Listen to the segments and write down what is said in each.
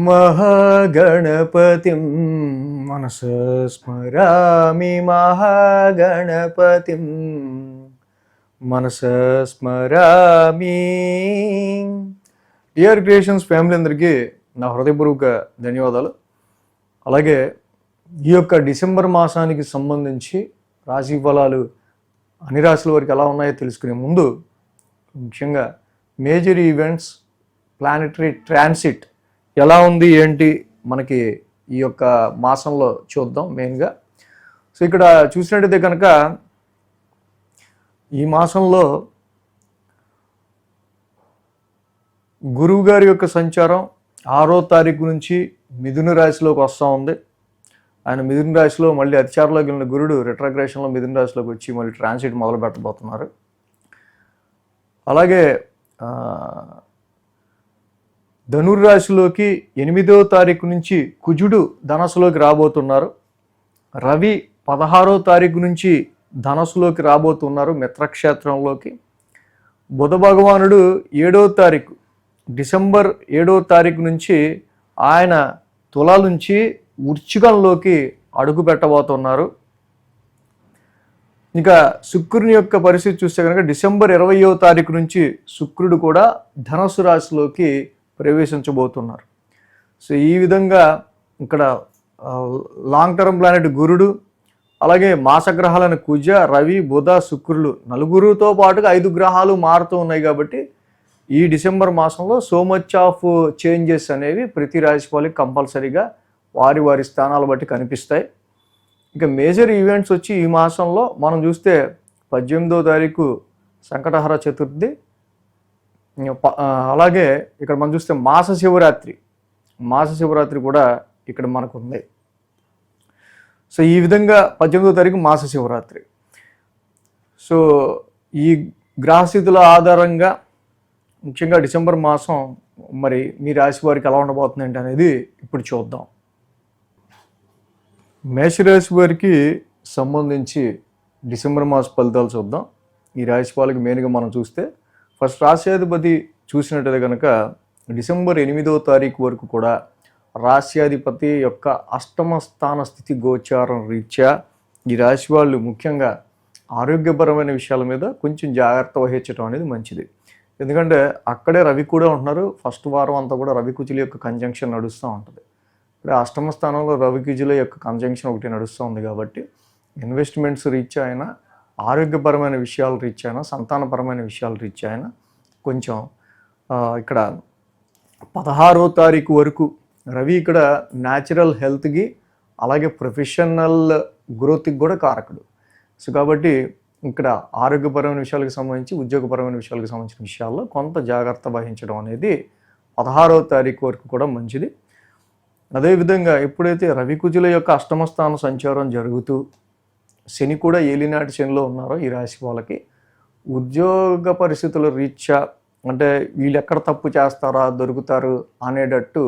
మహాగణపతిం మనసా స్మరామి మహాగణపతిం మనసా స్మరామి. Dear creations family అందరికీ నా హృదయపూర్వక ధన్యవాదాలు. అలాగే ఈ యొక్క డిసెంబర్ మాసానికి సంబంధించి రాశి ఫలాలు అన్ని రాశుల వరకు ఎలా ఉన్నాయో తెలుసుకునే ముందు ముఖ్యంగా మేజర్ ఈవెంట్స్ ప్లానెటరీ ట్రాన్సిట్ ఎలా ఉంది ఏంటి మనకి ఈ యొక్క మాసంలో చూద్దాం మెయిన్గా. సో ఇక్కడ చూసినట్టయితే కనుక ఈ మాసంలో గురువు గారి యొక్క సంచారం 6వ తారీఖు నుంచి మిథున రాశిలోకి వస్తూ ఉంది. ఆయన మిథున రాశిలో మళ్ళీ అతిచారంలోకి వెళ్ళిన గురుడు రిట్రాగ్రేషన్లో మిథున రాశిలోకి వచ్చి మళ్ళీ ట్రాన్సిట్ మొదలు పెట్టబోతున్నారు. అలాగే ధనుర్రాశిలోకి 8వ తారీఖు నుంచి కుజుడు ధనస్సులోకి రాబోతున్నారు. రవి 16వ తారీఖు నుంచి ధనస్సులోకి రాబోతున్నారు మిత్రక్షేత్రంలోకి. బుధ భగవానుడు 7వ తారీఖు డిసెంబర్ 7వ తారీఖు నుంచి ఆయన తుల నుంచి వృశ్చికంలోకి అడుగు పెట్టబోతున్నారు. ఇంకా శుక్రుని యొక్క పరిస్థితి చూస్తే కనుక డిసెంబర్ 20వ తారీఖు నుంచి శుక్రుడు కూడా ధనస్సు రాశిలోకి ప్రవేశించబోతున్నారు. సో ఈ విధంగా ఇక్కడ లాంగ్ టర్మ్ ప్లానెట్ గురుడు, అలాగే మాసగ్రహాలైన కుజ, రవి, బుధ, శుక్రులు నలుగురుతో పాటుగా 5 గ్రహాలు మారుతూ ఉన్నాయి. కాబట్టి ఈ డిసెంబర్ మాసంలో సో మచ్ ఆఫ్ చేంజెస్ అనేవి ప్రతి రాశి వాళ్ళకి కంపల్సరీగా వారి వారి స్థానాలు బట్టి కనిపిస్తాయి. ఇంకా మేజర్ ఈవెంట్స్ వచ్చి ఈ మాసంలో మనం చూస్తే 18వ తారీఖు సంకటహర చతుర్థి, అలాగే ఇక్కడ మనం చూస్తే మాస శివరాత్రి కూడా ఇక్కడ మనకు ఉంది. సో ఈ విధంగా 18వ తారీఖు మాస శివరాత్రి. సో ఈ గ్రహస్థితుల ఆధారంగా ముఖ్యంగా డిసెంబర్ మాసం మరి మీ రాశి వారికి ఎలా ఉండబోతుందంటే అనేది ఇప్పుడు చూద్దాం. మేషరాశి వారికి సంబంధించి డిసెంబర్ మాస ఫలితాలు చూద్దాం. ఈ రాశి వాళ్ళకి మెయిన్గా మనం చూస్తే ఫస్ట్ రాశ్యాధిపతి చూసినట్టయితే కనుక డిసెంబర్ 8వ తారీఖు వరకు కూడా రాశ్యాధిపతి యొక్క అష్టమ స్థాన స్థితి గోచారం రీత్యా ఈ రాశి వాళ్ళు ముఖ్యంగా ఆరోగ్యపరమైన విషయాల మీద కొంచెం జాగ్రత్త వహించడం అనేది మంచిది. ఎందుకంటే అక్కడే రవి కూడా ఉంటున్నారు. ఫస్ట్ వారం అంతా కూడా రవి కుజుల యొక్క కంజంక్షన్ నడుస్తూ ఉంటుంది. ఇప్పుడు అష్టమ స్థానంలో రవి కుజుల యొక్క కంజంక్షన్ ఒకటి నడుస్తూ ఉంది. కాబట్టి ఇన్వెస్ట్మెంట్స్ రీత్యా అయినా, ఆరోగ్యపరమైన విషయాల రీత్యా అయినా, సంతానపరమైన విషయాల రీత్యా అయినా కొంచెం ఇక్కడ 16వ తారీఖు వరకు రవి ఇక్కడ న్యాచురల్ హెల్త్కి అలాగే ప్రొఫెషనల్ గ్రోత్కి కూడా కారకుడు. సో కాబట్టి ఇక్కడ ఆరోగ్యపరమైన విషయాలకు సంబంధించి, ఉద్యోగపరమైన విషయాలకు సంబంధించిన విషయాల్లో కొంత జాగ్రత్త వహించడం అనేది 16వ తారీఖు వరకు కూడా మంచిది. అదేవిధంగా ఎప్పుడైతే రవి కుజుల యొక్క అష్టమ స్థాన సంచారం జరుగుతూ శని కూడా ఏలినాటి శనిలో ఉన్నారో ఈ రాశి వాళ్ళకి ఉద్యోగ పరిస్థితుల రీత్యా అంటే వీళ్ళు ఎక్కడ తప్పు చేస్తారా, దొరుకుతారు అనేటట్టు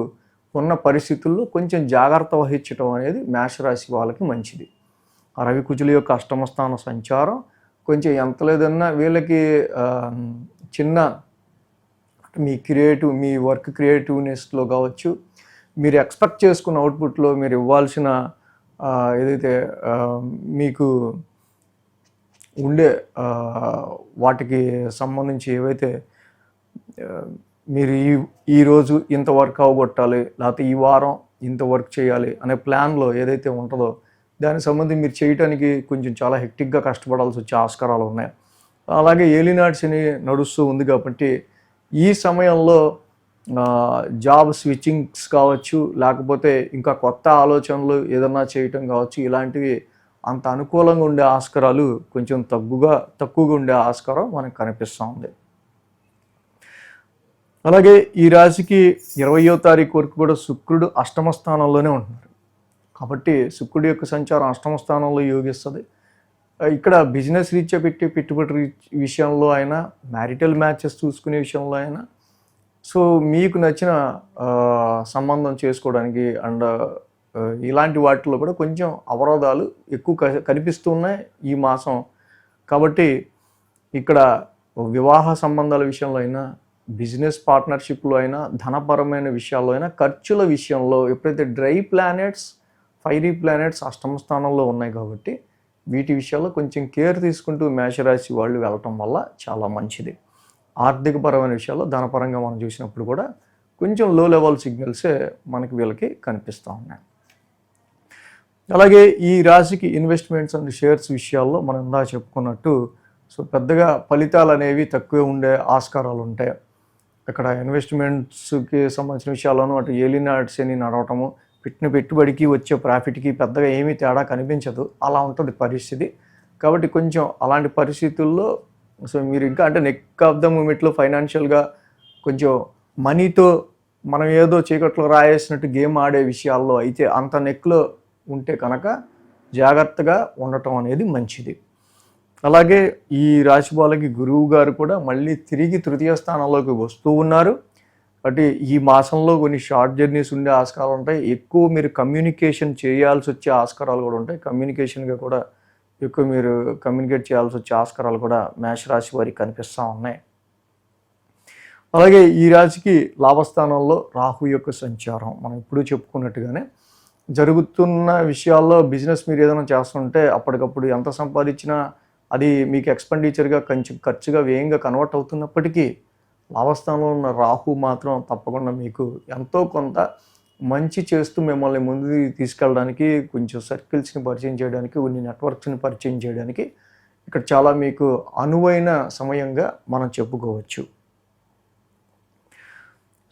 ఉన్న పరిస్థితుల్లో కొంచెం జాగ్రత్త వహించడం అనేది మేషరాశి వాళ్ళకి మంచిది. ఆ రవి కుజుల యొక్క అష్టమ స్థాన సంచారం కొంచెం ఎంత లేదన్నా వీళ్ళకి చిన్న మీ వర్క్ క్రియేటివ్నెస్లో కావచ్చు, మీరు ఎక్స్పెక్ట్ చేసుకున్న అవుట్పుట్లో మీరు ఇవ్వాల్సిన ఏదైతే మీకు ఉండే వాటికి సంబంధించి ఏవైతే మీరు ఈరోజు ఇంత వర్క్ అవగొట్టాలి, లేకపోతే ఈ వారం ఇంత వర్క్ చేయాలి అనే ప్లాన్లో ఏదైతే ఉంటుందో దానికి సంబంధించి మీరు చేయటానికి కొంచెం చాలా హెక్టిక్గా కష్టపడాల్సి వచ్చే ఆస్కారాలు ఉన్నాయి. అలాగే ఏలినాటి శని నడుస్తూ ఉంది కాబట్టి ఈ సమయంలో జాబ్ స్విచ్చింగ్స్ కావచ్చు, లేకపోతే ఇంకా కొత్త ఆలోచనలు ఏదన్నా చేయటం కావచ్చు, ఇలాంటివి అంత అనుకూలంగా ఉండే ఆస్కారాలు కొంచెం తక్కువగా ఉండే ఆస్కారం మనకు కనిపిస్తూ ఉంది. అలాగే ఈ రాశికి 20వ తారీఖు వరకు కూడా శుక్రుడు అష్టమ స్థానంలోనే ఉంటున్నారు. కాబట్టి శుక్రుడి యొక్క సంచారం అష్టమ స్థానంలో యోగిస్తుంది. ఇక్కడ బిజినెస్ రీత్యా పెట్టుబడి విషయంలో అయినా, మ్యారిటల్ మ్యాచెస్ చూసుకునే విషయంలో అయినా, సో మీకు నచ్చిన సంబంధం చేసుకోవడానికి అండ్ ఇలాంటి వాటిలో కూడా కొంచెం అవరోధాలు ఎక్కువ కనిపిస్తూ ఉన్నాయి ఈ మాసం. కాబట్టి ఇక్కడ వివాహ సంబంధాల విషయంలో అయినా, బిజినెస్ పార్ట్నర్షిప్లో అయినా, ధనపరమైన విషయాల్లో అయినా, ఖర్చుల విషయంలో ఎప్పుడైతే డ్రై ప్లానెట్స్, ఫైరీ ప్లానెట్స్ అష్టమ స్థానంలో ఉన్నాయి కాబట్టి వీటి విషయాల్లో కొంచెం కేర్ తీసుకుంటూ మేషరాశి వాళ్ళు వెళ్ళటం వల్ల చాలా మంచిది. ఆర్థికపరమైన విషయాల్లో ధనపరంగా మనం చూసినప్పుడు కూడా కొంచెం లో లెవెల్ సిగ్నల్సే మనకి వీళ్ళకి కనిపిస్తూ ఉన్నాయి. అలాగే ఈ రాశికి ఇన్వెస్ట్మెంట్స్ అండ్ షేర్స్ విషయాల్లో మనం ఇందాక చెప్పుకున్నట్టు పెద్దగా ఫలితాలు అనేవి తక్కువే ఉండే ఆస్కారాలు ఉంటాయి. అక్కడ ఇన్వెస్ట్మెంట్స్కి సంబంధించిన విషయాల్లోనూ అటు ఏలినాడ్స్ అని నడవటము, పెట్టిన పెట్టుబడికి వచ్చే ప్రాఫిట్కి పెద్దగా ఏమీ తేడా కనిపించదు, అలా ఉంటుంది పరిస్థితి. కాబట్టి కొంచెం అలాంటి పరిస్థితుల్లో మీరు ఇంకా అంటే నెక్ ఆఫ్ ద మూమెంట్లో ఫైనాన్షియల్గా కొంచెం మనీతో మనం ఏదో చీకట్లో రాయేసినట్టు గేమ్ ఆడే విషయాల్లో అయితే అంత నెక్లో ఉంటే కనుక జాగ్రత్తగా ఉండటం అనేది మంచిది. అలాగే ఈ రాశి వాళ్ళకి గురువు గారు కూడా మళ్ళీ తిరిగి తృతీయ స్థానంలోకి వస్తూ ఉన్నారు. అంటే ఈ మాసంలో కొన్ని షార్ట్ జర్నీస్ ఉండే ఆస్కారాలు ఉంటాయి. ఎక్కువ మీరు కమ్యూనికేషన్ చేయాల్సి వచ్చే ఆస్కారాలు కూడా ఉంటాయి. కమ్యూనికేషన్గా కూడా ఎక్కువ మీరు కమ్యూనికేట్ చేయాల్సి వచ్చే ఆస్కారాలు కూడా మేషరాశి వారికి కనిపిస్తూ ఉన్నాయి. అలాగే ఈ రాశికి లాభస్థానంలో రాహు యొక్క సంచారం మనం ఇప్పుడు చెప్పుకున్నట్టుగానే జరుగుతున్న విషయాల్లో బిజినెస్ మీరు ఏదైనా చేస్తుంటే అప్పటికప్పుడు ఎంత సంపాదించినా అది మీకు ఎక్స్పెండిచర్గా కొంచెం ఖర్చుగా వ్యయంగా కన్వర్ట్ అవుతున్నప్పటికీ లాభస్థానంలో ఉన్న రాహు మాత్రం తప్పకుండా మీకు ఎంతో కొంత మంచి చేస్తూ మిమ్మల్ని ముందు తీసుకెళ్ళడానికి, కొంచెం సర్కిల్స్ని పరిచయం చేయడానికి, కొన్ని నెట్వర్క్స్ని పరిచయం చేయడానికి ఇక్కడ చాలా మీకు అనువైన సమయంగా మనం చెప్పుకోవచ్చు.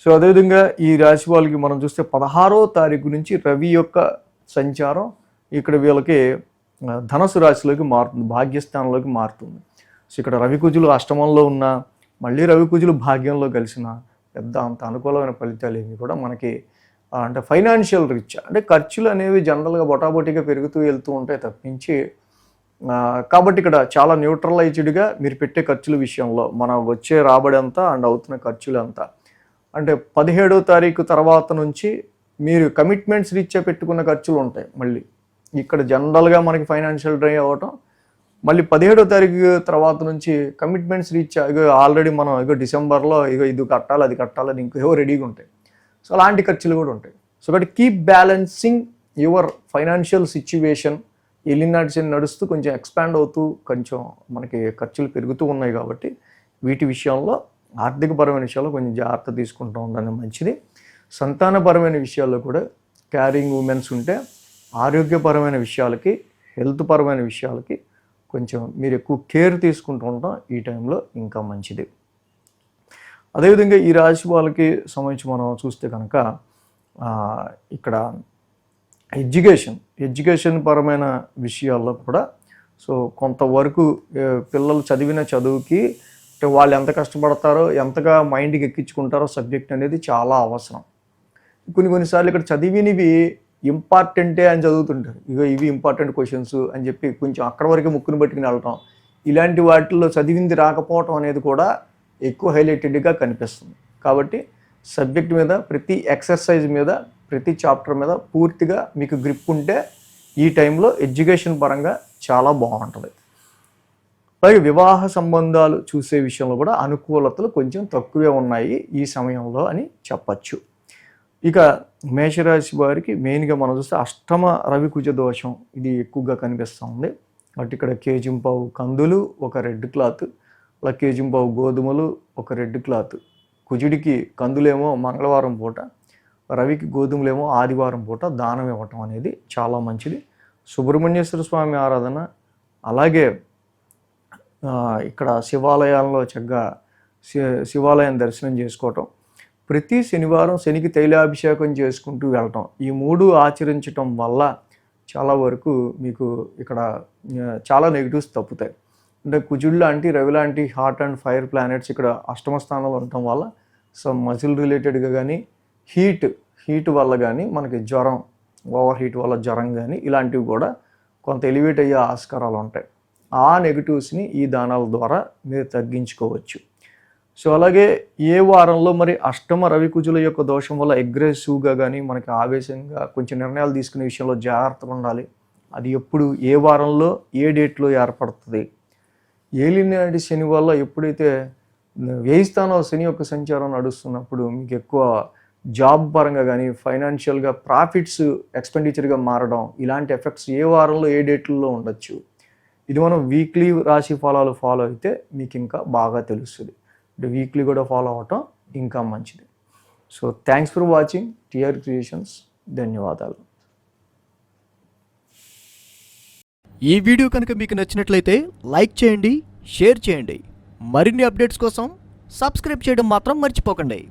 అదేవిధంగా ఈ రాశి వాళ్ళకి మనం చూస్తే 16వ తారీఖు నుంచి రవి యొక్క సంచారం ఇక్కడ వీళ్ళకి ధనుసు రాశిలోకి మారుతుంది, భాగ్యస్థానంలోకి మారుతుంది. ఇక్కడ రవికుజులు అష్టమంలో ఉన్న, మళ్ళీ రవికుజులు భాగ్యంలో కలిసిన పెద్ద అంత అనుకూలమైన ఫలితాలు ఏమి కూడా మనకి అంటే ఫైనాన్షియల్ రిచ్ అంటే ఖర్చులు అనేవి జనరల్గా బొటాబొటిగా పెరుగుతూ వెళ్తూ ఉంటాయి తప్పించి, కాబట్టి ఇక్కడ చాలా న్యూట్రలైజ్డ్గా మీరు పెట్టే ఖర్చుల విషయంలో మన వచ్చే రాబడి అంతా అండ్ అవుతున్న ఖర్చులు అంతా అంటే 17వ తారీఖు తర్వాత నుంచి మీరు కమిట్మెంట్స్ రీత్యా పెట్టుకున్న ఖర్చులు ఉంటాయి. మళ్ళీ ఇక్కడ జనరల్గా మనకి ఫైనాన్షియల్ డ్రై అవ్వటం, మళ్ళీ 17వ తారీఖు తర్వాత నుంచి కమిట్మెంట్స్ రీత్యా ఆల్రెడీ మనం డిసెంబర్లో ఇది కట్టాలి అది కట్టాలని ఇంకేవో రెడీగా ఉంటాయి. అలాంటి ఖర్చులు కూడా ఉంటాయి. But keep balancing your financial situation. ఎలినాడ్స్ నడుస్తూ కొంచెం ఎక్స్పాండ్ అవుతూ కొంచెం మనకి ఖర్చులు పెరుగుతూ ఉన్నాయి కాబట్టి వీటి విషయంలో ఆర్థికపరమైన విషయాల్లో కొంచెం జాగ్రత్త తీసుకుంటూ ఉండడం మంచిది. సంతానపరమైన విషయాల్లో కూడా క్యారింగ్ ఉమెన్స్ ఉంటే ఆరోగ్యపరమైన విషయాలకి, హెల్త్ పరమైన విషయాలకి కొంచెం మీరు ఎక్కువ కేర్ తీసుకుంటూ ఉంటాం ఈ టైంలో ఇంకా మంచిది. అదేవిధంగా ఈ రాశి వాళ్ళకి సంబంధించి మనం చూస్తే కనుక ఇక్కడ ఎడ్యుకేషన్ పరమైన విషయాల్లో కూడా కొంతవరకు పిల్లలు చదివిన చదువుకి వాళ్ళు ఎంత కష్టపడతారో, ఎంతగా మైండ్కి ఎక్కించుకుంటారో సబ్జెక్ట్ అనేది చాలా అవసరం. కొన్నిసార్లు ఇక్కడ చదివినవి ఇంపార్టెంటే అని చదువుతుంటారు, ఇవి ఇంపార్టెంట్ క్వశ్చన్స్ అని చెప్పి కొంచెం అక్కడ వరకు ముక్కును పట్టుకుని వెళ్ళటం, ఇలాంటి వాటిల్లో చదివింది రాకపోవటం అనేది కూడా ఎక్కువ హైలైటెడ్గా కనిపిస్తుంది. కాబట్టి సబ్జెక్ట్ మీద, ప్రతి ఎక్సర్సైజ్ మీద, ప్రతి చాప్టర్ మీద పూర్తిగా మీకు గ్రిప్ ఉంటే ఈ టైంలో ఎడ్యుకేషన్ పరంగా చాలా బాగుంటుంది. అలాగే వివాహ సంబంధాలు చూసే విషయంలో కూడా అనుకూలతలు కొంచెం తక్కువే ఉన్నాయి ఈ సమయంలో అని చెప్పచ్చు. ఇక మేషరాశి వారికి మెయిన్గా మనం చూస్తే అష్టమ రవికుజ దోషం ఇది ఎక్కువగా కనిపిస్తూ ఉంది. అటు ఇక్కడ కేజింపావు కందులు, ఒక రెడ్ క్లాత్, అలా కేజింపావు గోధుమలు, ఒక రెడ్ క్లాత్. కుజుడికి కందులేమో మంగళవారం పూట, రవికి గోధుమలేమో ఆదివారం పూట దానం ఇవ్వటం అనేది చాలా మంచిది. సుబ్రహ్మణ్యేశ్వర స్వామి ఆరాధన, అలాగే ఇక్కడ శివాలయాల్లో చక్కగా శివాలయం దర్శనం చేసుకోవటం, ప్రతి శనివారం శనికి తైలాభిషేకం చేసుకుంటూ వెళ్ళటం, ఈ 3 ఆచరించటం వల్ల చాలా వరకు మీకు ఇక్కడ చాలా నెగిటివ్స్ తప్పుతాయి. అంటే కుజుడు లాంటి, రవి లాంటి హార్ట్ అండ్ ఫైర్ ప్లానెట్స్ ఇక్కడ అష్టమ స్థానంలో ఉండటం వల్ల మజిల్ రిలేటెడ్గా కానీ, హీట్ వల్ల కానీ మనకి జ్వరం, ఓవర్ హీట్ వల్ల జ్వరం కానీ ఇలాంటివి కూడా కొంత ఎలివేట్ అయ్యే ఆస్కారాలు ఉంటాయి. ఆ నెగిటివ్స్ని ఈ దానాల ద్వారా మీరు తగ్గించుకోవచ్చు. అలాగే ఏ వారంలో మరి అష్టమ రవికుజుల యొక్క దోషం వల్ల అగ్రెసివ్గా కానీ మనకి ఆవేశంగా కొంచెం నిర్ణయాలు తీసుకునే విషయంలో జాగ్రత్తగా ఉండాలి. అది ఎప్పుడు, ఏ వారంలో, ఏ డేట్లో ఏర్పడుతుంది. ఏలినాటి శని వల్ల ఎప్పుడైతే వ్యయ స్థానంలో శని యొక్క సంచారం నడుస్తున్నప్పుడు మీకు ఎక్కువ జాబ్ పరంగా కానీ ఫైనాన్షియల్గా ప్రాఫిట్స్ ఎక్స్పెండిచర్గా మారడం ఇలాంటి ఎఫెక్ట్స్ ఏ వారంలో ఏ డేట్లలో ఉండొచ్చు. ఇది మనం వీక్లీ రాశి ఫలాలు ఫాలో అయితే మీకు ఇంకా బాగా తెలుస్తుంది. అంటే వీక్లీ కూడా ఫాలో అవటం ఇంకా మంచిది. So thanks for watching TR creations. ధన్యవాదాలు. ఈ వీడియో కనుక మీకు నచ్చినట్లయితే లైక్ చేయండి, షేర్ చేయండి. మరిన్ని అప్డేట్స్ కోసం సబ్స్క్రైబ్ చేయడం మాత్రం మర్చిపోకండి.